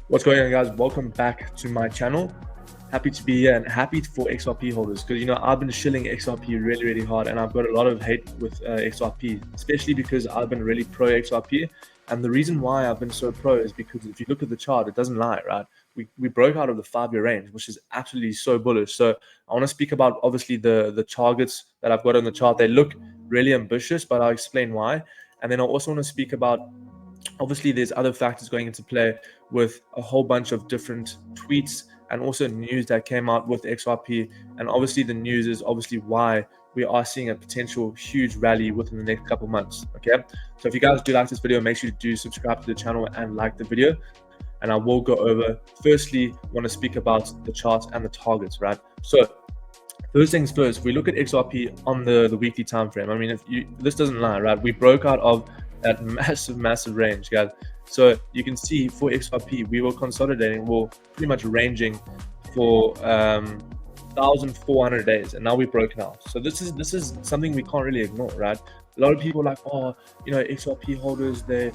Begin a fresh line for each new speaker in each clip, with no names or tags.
What's going on, guys? Welcome back to my channel. Happy to be here and happy for XRP holders because I've been shilling XRP really hard, and I've got a lot of hate with XRP, especially because I've been really pro XRP. And the reason why I've been so pro is because if you look at the chart, it doesn't lie, right? We broke out of the 5-year range, which is absolutely so bullish. So I want to speak about obviously the targets that I've got on the chart. They look really ambitious, but I'll explain why. And then I also want to speak about, obviously there's other factors going into play with a whole bunch of different tweets and also news that came out with XRP. And obviously the news is obviously why we are seeing a potential huge rally within the next couple months. Okay, so if you guys do like this video, make sure you do subscribe to the channel and like the video. And I will go over, firstly, want to speak about the charts and the targets, right? So first things first, we look at XRP on the weekly time frame. I mean, this doesn't lie, right? We broke out of that massive range, guys. So you can see for XRP, we were consolidating, well, pretty much ranging for 1,400 days, and now we've broken out. So this is something we can't really ignore, right? A lot of people are like, oh, XRP holders, they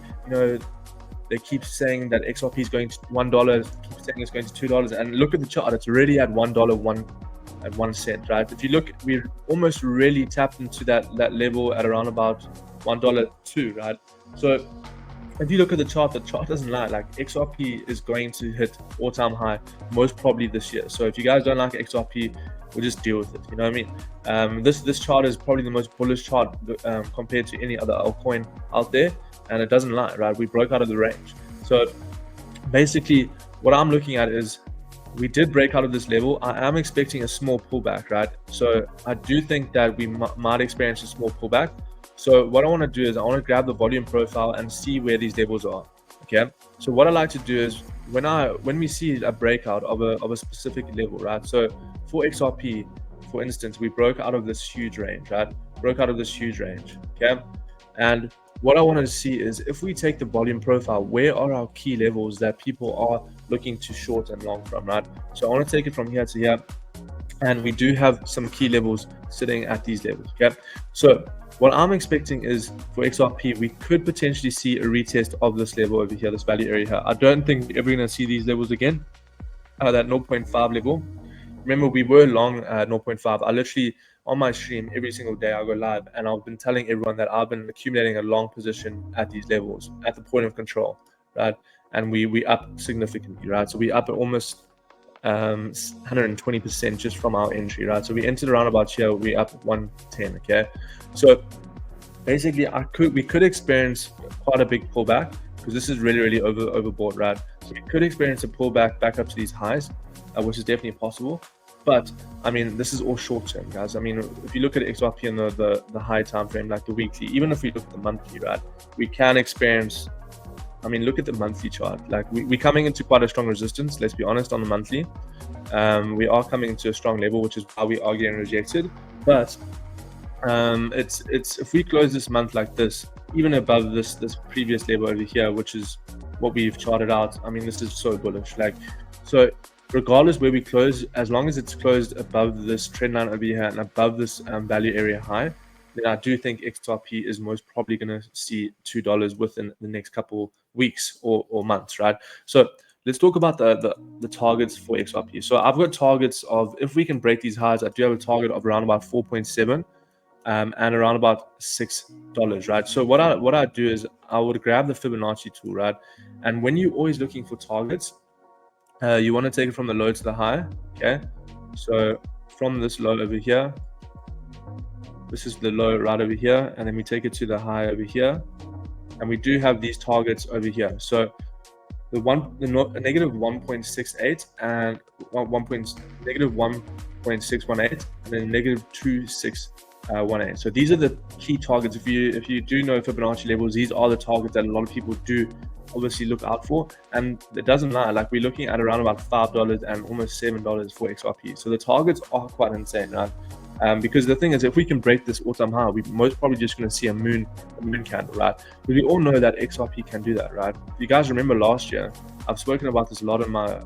keep saying that XRP is going to $1, keep saying it's going to $2, and look at the chart, it's already at $1.01, right? If you look, we're almost really tapped into that level at around about $1.02, right? So if you look at the chart doesn't lie. Like, XRP is going to hit all-time high most probably this year. So if you guys don't like XRP, we'll just deal with it. You know what I mean? This chart is probably the most bullish chart compared to any other altcoin out there, and it doesn't lie, right? We broke out of the range. So basically what I'm looking at is we did break out of this level. I am expecting a small pullback, right? So I do think that we might experience a small pullback. So what I want to do is I want to grab the volume profile and see where these levels are. Okay, so what I like to do is when we see a breakout of a specific level, right? So for XRP, for instance, we broke out of this huge range, right? Okay, and what I want to see is if we take the volume profile, where are our key levels that people are looking to short and long from, right? So I want to take it from here to here, and we do have some key levels sitting at these levels. Okay, so what I'm expecting is for XRP, we could potentially see a retest of this level over here, this value area here. I don't think we're ever going to see these levels again, that 0.5 level. Remember, we were long at 0.5. I literally, on my stream, every single day I go live, and I've been telling everyone that I've been accumulating a long position at these levels, at the point of control, right? And we up significantly, right? So we up at almost 120% just from our entry, right? So we entered around about here, we up at 110. Okay, so basically we could experience quite a big pullback because this is really overbought, right? So we could experience a pullback back up to these highs, which is definitely possible. But I mean, this is all short term, guys. I mean, if you look at XRP in the high time frame, like the weekly, even if we look at the monthly, right, we can experience, I mean, look at the monthly chart. Like we're coming into quite a strong resistance, let's be honest, on the monthly. We are coming into a strong level, which is why we are getting rejected. But it's if we close this month like this, even above this previous level over here, which is what we've charted out, I mean, this is so bullish. Like, so regardless where we close, as long as it's closed above this trend line over here and above this value area high, then I do think XRP is most probably going to see $2 within the next couple weeks or months, right? So let's talk about the targets for XRP. So I've got targets of, if we can break these highs, I do have a target of around about 4.7 and around about $6, right? So what I do is I would grab the Fibonacci tool, right? And when you're always looking for targets, you want to take it from the low to the high. Okay, so from this low over here, this is the low right over here, and then we take it to the high over here, and we do have these targets over here. So the negative 1.68 and negative 1.618 and then negative 2.618. So these are the key targets. If you do know Fibonacci levels, these are the targets that a lot of people do obviously look out for, and it doesn't lie. Like, we're looking at around about $5 and almost $7 for XRP. So the targets are quite insane, right? Because the thing is, if we can break this all-time high, we're most probably just going to see a moon candle, right? But we all know that XRP can do that, right? If you guys remember last year, I've spoken about this a lot in my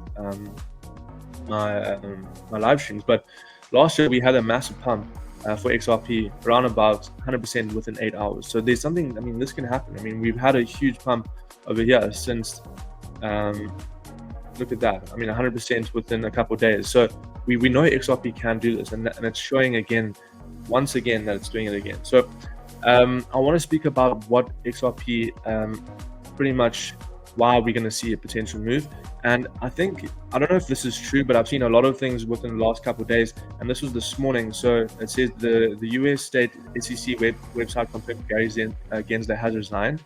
my live streams, but last year we had a massive pump for XRP around about 100% within 8 hours. So there's something, I mean, this can happen. I mean, we've had a huge pump over here since look at that. I mean, 100% within a couple of days. So we know XRP can do this, and it's showing again, once again, that it's doing it again. So I want to speak about what XRP, pretty much why we're going to see a potential move. And I think, I don't know if this is true, but I've seen a lot of things within the last couple of days, and this was this morning. So it says the US state SEC website confirmed Gary Gensler has resigned.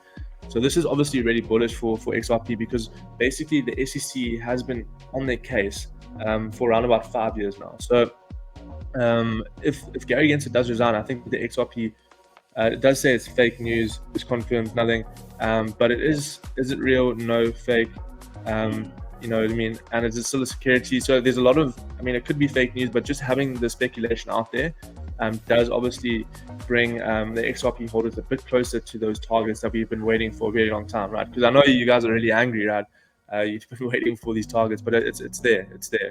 So this is obviously really bullish for XRP, because basically the SEC has been on their case for around about 5 years now. So if Gary Gensler does resign, I think the XRP, it does say it's fake news, it's confirmed, nothing, but is it real? No, fake. You know what I mean? And is it still a security? So there's a lot of, I mean, it could be fake news, but just having the speculation out there does obviously bring the XRP holders a bit closer to those targets that we've been waiting for a very long time, right? Because I know you guys are really angry, right? You've been waiting for these targets, but it's there.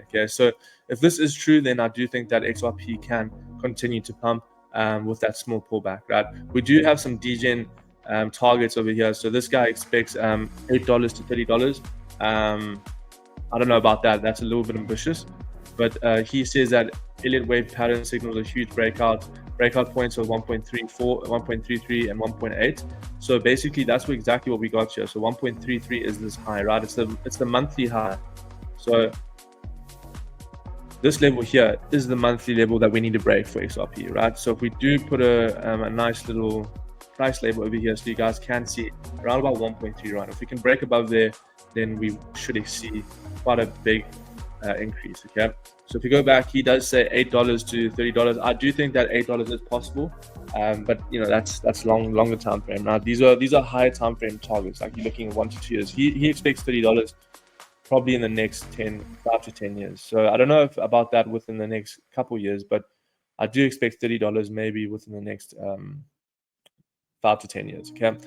Okay, so if this is true, then I do think that XRP can continue to pump with that small pullback, right? We do have some degen targets over here. So this guy expects $8 to $30. I don't know about that. That's a little bit ambitious, but he says that Elliott wave pattern signals a huge breakout points of 1.34, 1.33, and 1.8. So basically, that's exactly what we got here. So 1.33 is this high, right? It's the monthly high. So this level here is the monthly level that we need to break for XRP, right? So if we do put a nice little price label over here, so you guys can see around about 1.3, right? If we can break above there, then we should see quite a big increase. Okay, so if you go back, he does say $8 to $30. I do think that $8 is possible, but you know, that's longer time frame. Now these are higher time frame targets, like you're looking at 1 to 2 years. He expects $30 probably in the next 5 to 10 years. So I don't know about that within the next couple years, but I do expect $30 maybe within the next 5 to 10 years. Okay.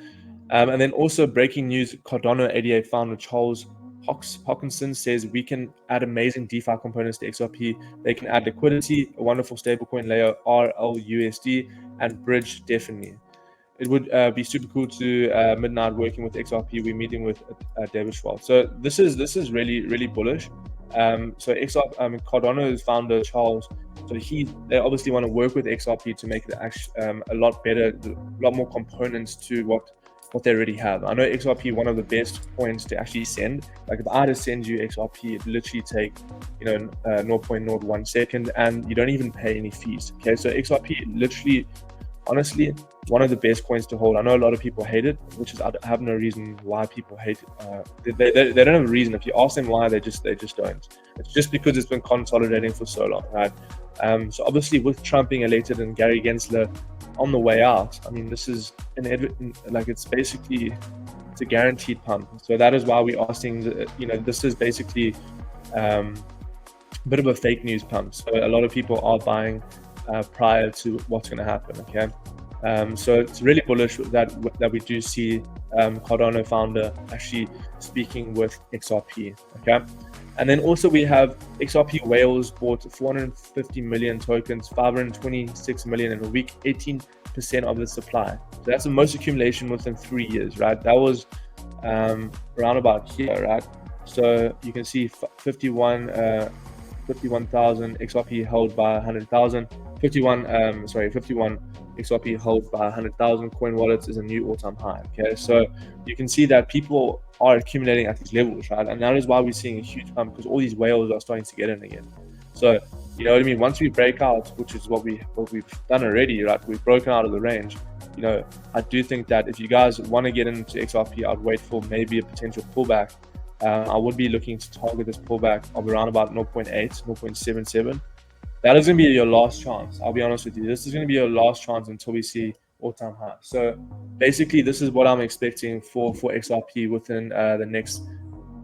And then also breaking news, Cardano 88 founder Charles Hawkinson says we can add amazing DeFi components to XRP. They can add liquidity, a wonderful stablecoin layer, RLUSD, and bridge definitely. It would be super cool to midnight working with XRP. We're meeting with David Schwab. So this is really bullish. So Cardano's founder Charles, so they obviously want to work with XRP to make it actually a lot better, a lot more components to what they already have. I know XRP, one of the best coins to actually send. Like if I had to send you XRP, it literally take 0.01 second, and you don't even pay any fees. Okay, so XRP literally, honestly, one of the best coins to hold. I know a lot of people hate it, which is, I have no reason why people hate it. They don't have a reason. If you ask them why, they just don't. It's just because it's been consolidating for so long, right? So obviously with Trump being elected and Gary Gensler on the way out, I mean, this is it's a guaranteed pump. So that is why we are seeing, this is basically a bit of a fake news pump. So a lot of people are buying prior to what's going to happen. Okay, so it's really bullish that we do see Cardano founder actually speaking with XRP. Okay, and then also we have XRP whales bought 450 million tokens, 526 million in a week, 18% of the supply. So that's the most accumulation within 3 years, right? That was around about here, right? So you can see 51,000 XRP held by 100,000. 51 XRP held by 100,000 coin wallets is a new all-time high. Okay, so you can see that people are accumulating at these levels, right? And that is why we're seeing a huge pump, because all these whales are starting to get in again. So you know what I mean? Once we break out, which is what we've done already, right? We've broken out of the range. I do think that if you guys want to get into XRP, I'd wait for maybe a potential pullback. I would be looking to target this pullback of around about 0.8, 0.77. That is going to be your last chance. I'll be honest with you. This is going to be your last chance until we see all-time high. So basically, this is what I'm expecting for XRP within the next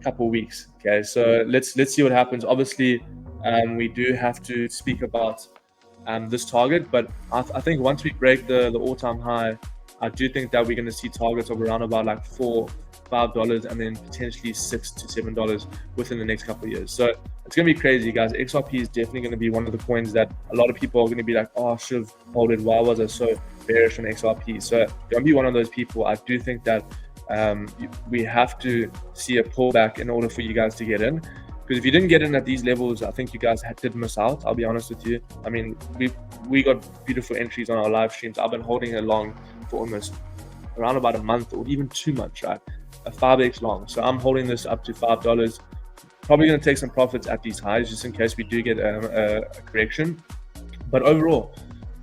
couple of weeks. Okay, so let's see what happens. Obviously, we do have to speak about this target, but I think once we break the all-time high, I do think that we're going to see targets of around about like $4-5 and then potentially $6 to $7 within the next couple of years. So it's going to be crazy, guys. XRP is definitely going to be one of the coins that a lot of people are going to be like, oh, I should have held it. Why was I so bearish on XRP? So don't be one of those people. I do think that we have to see a pullback in order for you guys to get in. Because if you didn't get in at these levels, I think you guys did miss out. I'll be honest with you. I mean, we got beautiful entries on our live streams. I've been holding it long for almost around about a month or even 2 months, right? A 5x long. So I'm holding this up to $5. Probably going to take some profits at these highs just in case we do get a correction. But overall,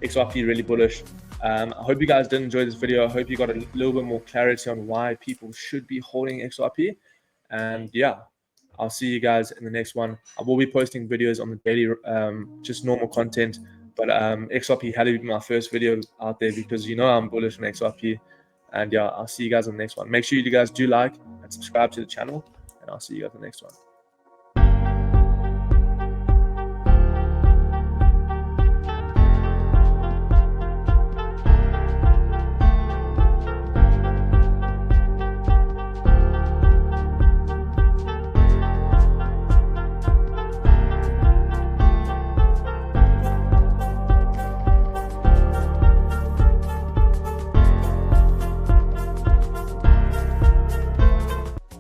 XRP really bullish. I hope you guys did enjoy this video. I hope you got a little bit more clarity on why people should be holding XRP. And yeah, I'll see you guys in the next one. I will be posting videos on the daily, just normal content. But XRP had to be my first video out there because you know I'm bullish on XRP. And yeah, I'll see you guys in the next one. Make sure you guys do like and subscribe to the channel. And I'll see you guys in the next one.